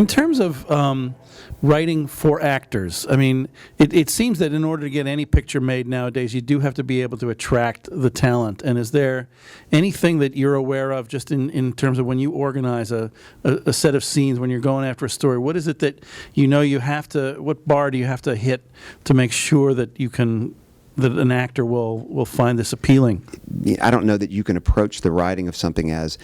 In terms of writing for actors, I mean, it seems that in order to get any picture made nowadays, you do have to be able to attract the talent. And is there anything that you're aware of just in terms of when you organize a set of scenes, when you're going after a story, what is it that you have to, what bar do you have to hit to make sure that you can, that an actor will find this appealing? I don't know that you can approach the writing of something as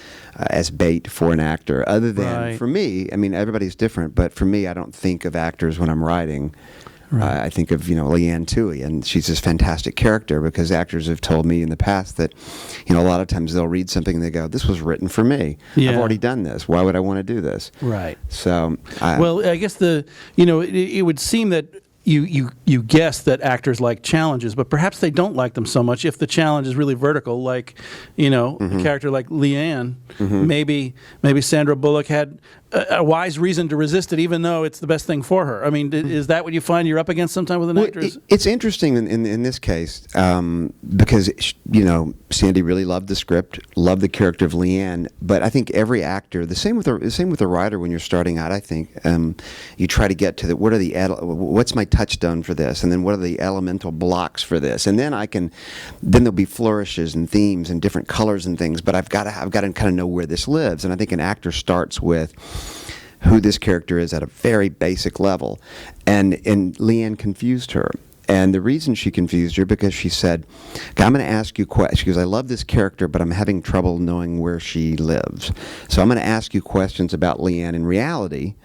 bait for an actor, other than, for me, I mean, everybody's different, but for me, I don't think of actors when I'm writing. I think of, Leanne Toohey, and she's this fantastic character, because actors have told me in the past that, a lot of times they'll read something and they go, this was written for me. Yeah. I've already done this. Why would I want to do this? Right. So, well, I guess it would seem that you guess that actors like challenges, but perhaps they don't like them so much if the challenge is really vertical, like, a character like Leanne. Maybe Sandra Bullock had a wise reason to resist it, even though it's the best thing for her. I mean, is that what you find you're up against sometimes with an actor? It's interesting in this case, because, Sandy really loved the script, loved the character of Leanne, but I think every actor, the same with a writer when you're starting out, I think, you try to get to what's my touchstone for this, and then what are the elemental blocks for this, and then then there'll be flourishes and themes and different colors and things, but I've got to kind of know where this lives. And I think an actor starts with who this character is at a very basic level, and Leanne confused her. And the reason she confused her, because she said, I'm going to ask you questions. She goes, I love this character, but I'm having trouble knowing where she lives. So I'm going to ask you questions about Leanne in reality,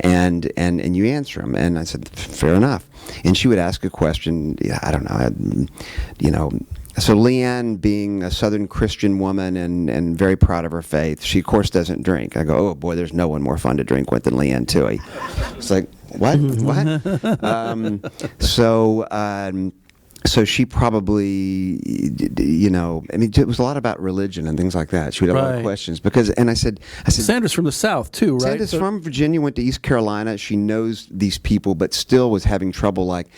and you answer them. And I said, fair enough. And she would ask a question, I don't know, so Leanne, being a Southern Christian woman and very proud of her faith, she, of course, doesn't drink. I go, oh, boy, there's no one more fun to drink with than Leanne Toohey. It's like, what? So she probably, it was a lot about religion and things like that. She would have a lot of questions and I said, Sandra's from the South too, right? Sandra's from Virginia, went to East Carolina. She knows these people, but still was having trouble. Like,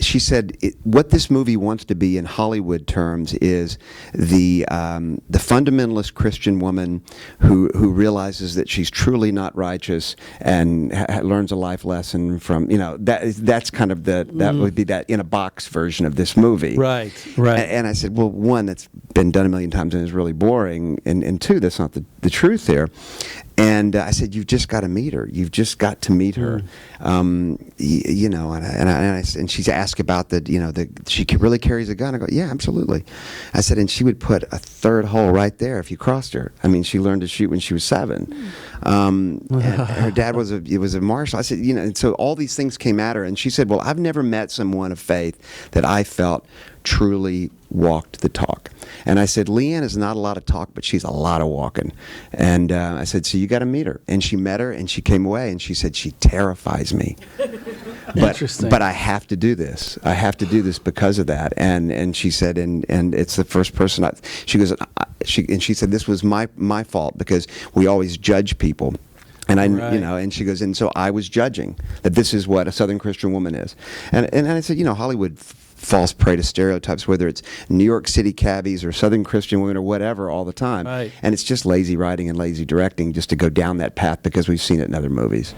she said, what this movie wants to be in Hollywood terms is the fundamentalist Christian woman who realizes that she's truly not righteous and learns a life lesson from, that's kind of that would be that in a box version of this movie. Right. And I said, well, one, that's been done a million times and is really boring, and two, that's not the truth there. And I said, you've just got to meet her. You've just got to meet her. And she's asked about she really carries a gun. I go, yeah, absolutely. I said, and she would put a third hole right there if you crossed her. I mean, she learned to shoot when she was 7. And her dad was a marshal. I said, and so all these things came at her, and she said, well, I've never met someone of faith that I felt truly walked the talk. And I said, Leanne is not a lot of talk, but she's a lot of walking. And I said, so you got to meet her. And she met her, and she came away, and she said, she terrifies me. Interesting. But I have to do this. I have to do this because of that. And she said, and it's the first person she goes, she said, this was my fault, because we always judge people. And and she goes, and so I was judging that this is what a Southern Christian woman is. And I said, Hollywood falls prey to stereotypes, whether it's New York City cabbies or Southern Christian women or whatever, all the time. Right. And it's just lazy writing and lazy directing just to go down that path because we've seen it in other movies.